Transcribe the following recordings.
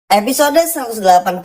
Episode 184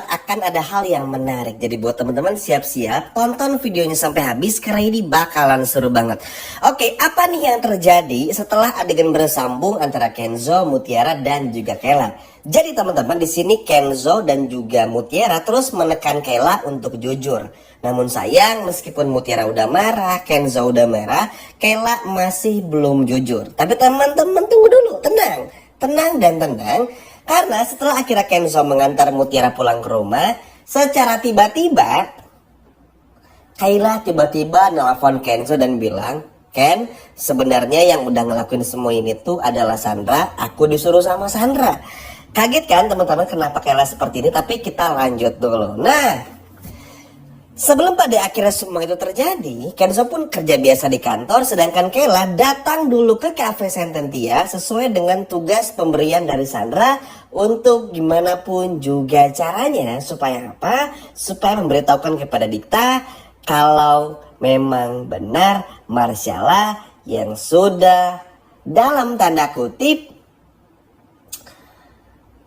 akan ada hal yang menarik. Jadi buat teman-teman siap-siap tonton videonya sampai habis karena ini bakalan seru banget. Oke, apa nih yang terjadi setelah adegan bersambung antara Kenzo, Mutiara dan juga Kayla? Jadi teman-teman di sini Kenzo dan juga Mutiara terus menekan Kayla untuk jujur. Namun sayang meskipun Mutiara udah marah, Kenzo udah marah, Kayla masih belum jujur. Tapi teman-teman tunggu dulu, tenang. Tenang dan tenang. Karena setelah akhirnya Kenzo mengantar Mutiara pulang ke rumah, secara tiba-tiba Kayla tiba-tiba nelfon Kenzo dan bilang, Ken, sebenarnya yang udah ngelakuin semua ini tuh adalah Sandra, aku disuruh sama Sandra. Kaget kan teman-teman kenapa Kayla seperti ini, tapi kita lanjut dulu. Nah, sebelum pada akhirnya semua itu terjadi, Kenzo pun kerja biasa di kantor, sedangkan Kayla datang dulu ke Cafe Sententia sesuai dengan tugas pemberian dari Sandra untuk gimana pun juga caranya supaya apa? Supaya memberitahukan kepada Dikta kalau memang benar Marsyala yang sudah dalam tanda kutip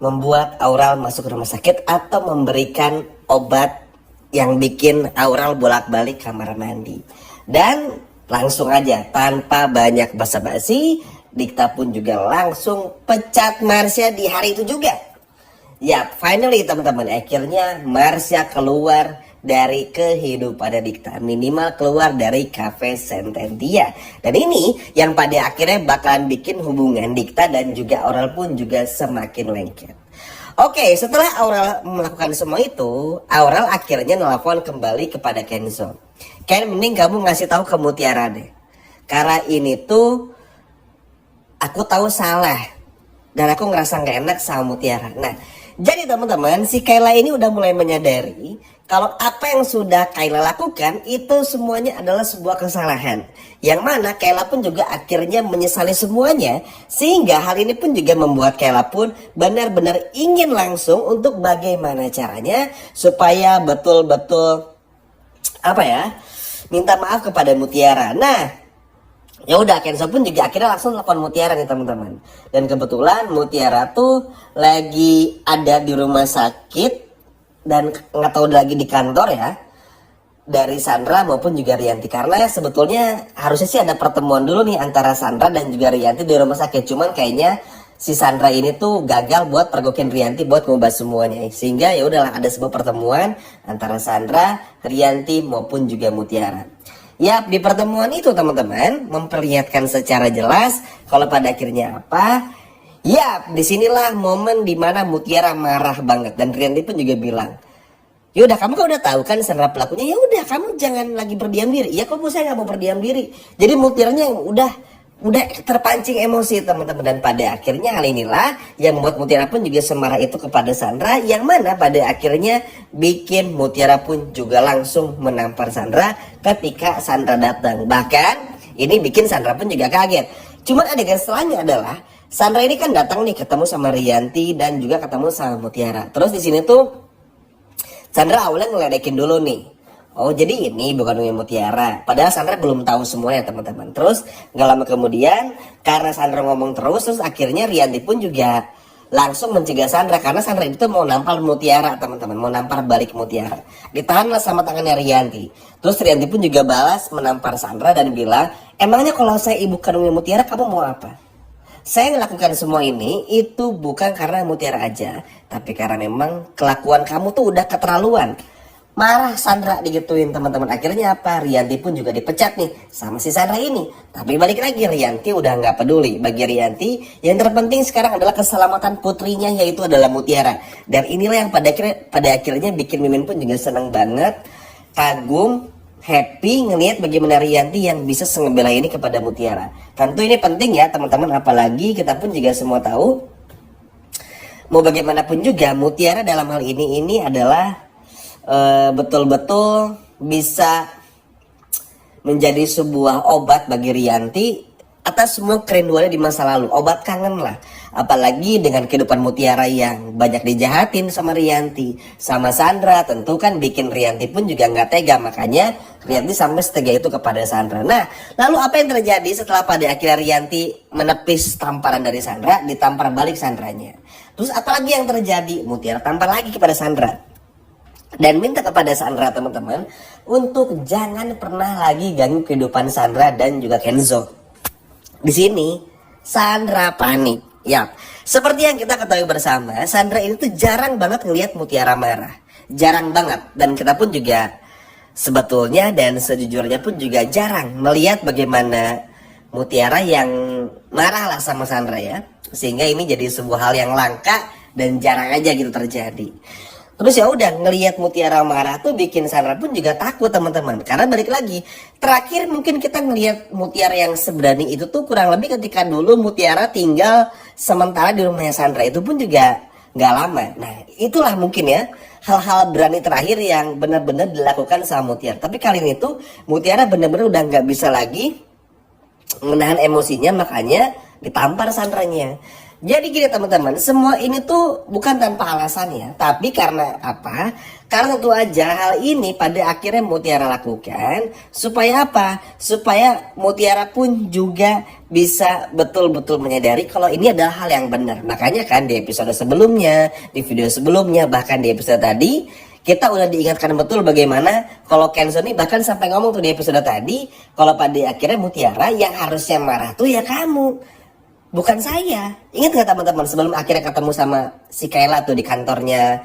membuat Aural masuk ke rumah sakit atau memberikan obat yang bikin Aural bolak-balik kamar mandi. Dan langsung aja tanpa banyak basa-basi, Dikta pun juga langsung pecat Marsha di hari itu juga. Ya, finally teman-teman, akhirnya Marsha keluar dari kehidupan Dikta, minimal keluar dari Cafe Sententia. Dan ini yang pada akhirnya bakalan bikin hubungan Dikta dan juga Aural pun juga semakin lengket. Oke, setelah Aural melakukan semua itu, Aural akhirnya nelfon kembali kepada Kenzo. Ken, mending kamu ngasih tahu ke Mutiara deh. Karena ini tuh aku tahu salah dan aku ngerasa nggak enak sama Mutiara. Nah, jadi teman-teman, si Kayla ini udah mulai menyadari kalau apa yang sudah Kayla lakukan itu semuanya adalah sebuah kesalahan. Yang mana Kayla pun juga akhirnya menyesali semuanya. Sehingga hal ini pun juga membuat Kayla pun benar-benar ingin langsung untuk bagaimana caranya supaya betul-betul minta maaf kepada Mutiara. Nah, ya udah Kenzo pun juga akhirnya langsung telepon Mutiara nih teman-teman. Dan kebetulan Mutiara tuh lagi ada di rumah sakit dan nggak tahu lagi di kantor ya, dari Sandra maupun juga Rianti. Karena sebetulnya harusnya sih ada pertemuan dulu nih antara Sandra dan juga Rianti di rumah sakit. Cuman kayaknya si Sandra ini tuh gagal buat pergokin Rianti buat ngubah semuanya. Sehingga ya udahlah ada sebuah pertemuan antara Sandra, Rianti maupun juga Mutiara. Ya, di pertemuan itu teman-teman memperlihatkan secara jelas kalau pada akhirnya apa? Ya, disinilah momen dimana Mutiara marah banget dan Rianti pun juga bilang, yaudah kamu kan udah tahu kan Sandra pelakunya, ya udah kamu jangan lagi berdiam diri. Ya kok saya nggak mau berdiam diri. Jadi Mutiaranya udah terpancing emosi teman-teman, dan pada akhirnya hal inilah yang membuat Mutiara pun juga semarah itu kepada Sandra, yang mana pada akhirnya bikin Mutiara pun juga langsung menampar Sandra ketika Sandra datang. Bahkan ini bikin Sandra pun juga kaget. Cuman adegan setelahnya adalah Sandra ini kan datang nih ketemu sama Rianti dan juga ketemu sama Mutiara. Terus di sini tuh Sandra awalnya ngeledekin dulu nih. Oh jadi ini bukan Nuni Mutiara. Padahal Sandra belum tahu semuanya teman-teman. Terus gak lama kemudian karena Sandra ngomong terus akhirnya Rianti pun juga langsung mencegah Sandra. Karena Sandra itu mau nampar Mutiara teman-teman. Mau nampar balik Mutiara. Ditahanlah sama tangannya Rianti. Terus Rianti pun juga balas menampar Sandra dan bilang, emangnya kalau saya ibu kandungnya Mutiara kamu mau apa? Saya melakukan semua ini itu bukan karena Mutiara aja. Tapi karena memang kelakuan kamu tuh udah keterlaluan. Marah Sandra digituin teman-teman. Akhirnya apa? Rianti pun juga dipecat nih sama si Sandra ini. Tapi balik lagi Rianti udah nggak peduli. Bagi Rianti yang terpenting sekarang adalah keselamatan putrinya, yaitu adalah Mutiara. Dan inilah yang pada akhirnya bikin Mimin pun juga senang banget, kagum, happy ngelihat bagaimana Rianti yang bisa sengebela ini kepada Mutiara. Tentu ini penting ya teman-teman, apalagi kita pun juga semua tahu mau bagaimanapun juga Mutiara dalam hal ini adalah betul-betul bisa menjadi sebuah obat bagi Rianti atas semua kerinduannya di masa lalu, obat kangen lah. Apalagi dengan kehidupan Mutiara yang banyak dijahatin sama Rianti, sama Sandra, tentu kan bikin Rianti pun juga nggak tega, makanya Rianti sampai setega itu kepada Sandra. Nah, lalu apa yang terjadi setelah pada akhirnya Rianti menepis tamparan dari Sandra, ditampar balik Sandranya. Terus apalagi yang terjadi? Mutiara tampar lagi kepada Sandra dan minta kepada Sandra, teman-teman, untuk jangan pernah lagi ganggu kehidupan Sandra dan juga Kenzo. Di sini Sandra panik. Ya, seperti yang kita ketahui bersama, Sandra ini tuh jarang banget ngelihat Mutiara marah. Jarang banget. Dan kita pun juga sebetulnya dan sejujurnya pun juga jarang melihat bagaimana Mutiara yang marah lah sama Sandra ya. Sehingga ini jadi sebuah hal yang langka dan jarang aja gitu terjadi. Terus ya udah, ngelihat Mutiara marah tuh bikin Sandra pun juga takut, teman-teman. Karena balik lagi, terakhir mungkin kita ngelihat Mutiara yang seberani itu tuh kurang lebih ketika dulu Mutiara tinggal sementara di rumahnya Sandra, itu pun juga nggak lama. Nah, itulah mungkin ya hal-hal berani terakhir yang benar-benar dilakukan sama Mutiara. Tapi kali ini tuh Mutiara benar-benar udah nggak bisa lagi menahan emosinya, makanya ditampar Sandranya. Jadi gini teman-teman, semua ini tuh bukan tanpa alasan ya. Tapi karena apa? Karena tentu aja hal ini pada akhirnya Mutiara lakukan. Supaya apa? Supaya Mutiara pun juga bisa betul-betul menyadari kalau ini adalah hal yang benar. Makanya kan di episode sebelumnya, di video sebelumnya, bahkan di episode tadi, kita udah diingatkan betul bagaimana kalau Kenzo nih bahkan sampai ngomong tuh di episode tadi, kalau pada akhirnya Mutiara yang harusnya marah tuh ya kamu, bukan saya. Ingat gak teman-teman sebelum akhirnya ketemu sama si Kayla tuh di kantornya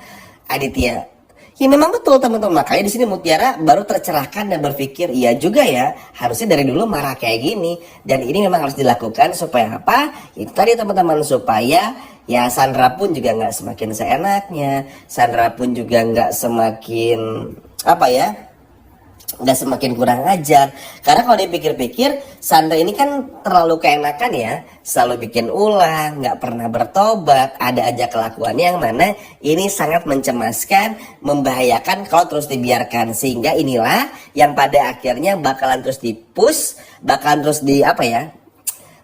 Aditya? Ya memang betul teman-teman, makanya di sini Mutiara baru tercerahkan dan berpikir iya juga ya, harusnya dari dulu marah kayak gini. Dan ini memang harus dilakukan supaya apa? Itu tadi teman-teman, supaya ya Sandra pun juga nggak semakin seenaknya, Sandra pun juga nggak semakin apa ya, nggak semakin kurang ajar. Karena kalau dipikir-pikir, Sandra ini kan terlalu keenakan ya, selalu bikin ulah, nggak pernah bertobat, ada aja kelakuan yang mana ini sangat mencemaskan, membahayakan kalau terus dibiarkan. Sehingga inilah yang pada akhirnya bakalan terus dipush, bakalan terus di apa ya,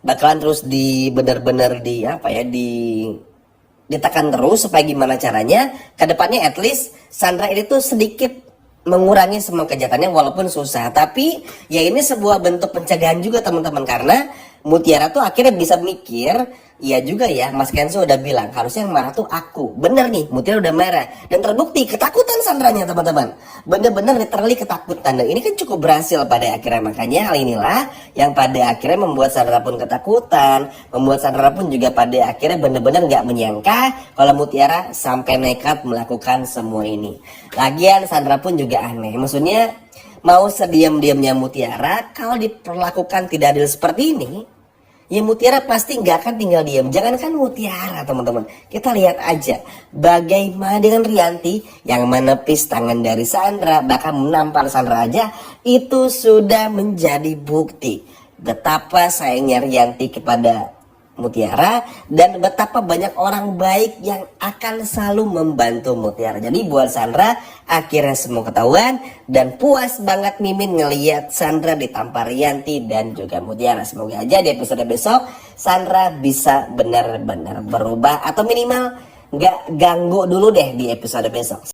bakalan terus di bener-bener di apa ya, ditekan terus supaya gimana caranya ke depannya at least Sandra ini tuh sedikit mengurangi semua kejahatannya walaupun susah. Tapi ya ini sebuah bentuk pencegahan juga teman-teman, karena Mutiara tuh akhirnya bisa mikir, iya juga ya Mas Kenzo udah bilang harusnya yang marah tuh aku. Bener nih, Mutiara udah marah dan terbukti ketakutan Sandranya teman-teman, bener-bener literally ketakutan. Dan ini kan cukup berhasil pada akhirnya. Makanya hal inilah yang pada akhirnya membuat Sandra pun ketakutan, membuat Sandra pun juga pada akhirnya bener-bener gak menyangka kalau Mutiara sampai nekat melakukan semua ini. Lagian Sandra pun juga aneh, maksudnya mau sediam-diamnya Mutiara kalau diperlakukan tidak adil seperti ini, ya Mutiara pasti nggak akan tinggal diam. Jangankan Mutiara teman-teman, kita lihat aja bagaimana dengan Rianti yang menepis tangan dari Sandra, bahkan menampar Sandra aja, itu sudah menjadi bukti betapa sayangnya Rianti kepada Mutiara dan betapa banyak orang baik yang akan selalu membantu Mutiara. Jadi buat Sandra akhirnya semua ketahuan dan puas banget Mimin ngeliat Sandra ditampar Rianti dan juga Mutiara. Semoga aja di episode besok Sandra bisa benar-benar berubah atau minimal nggak ganggu dulu deh di episode besok.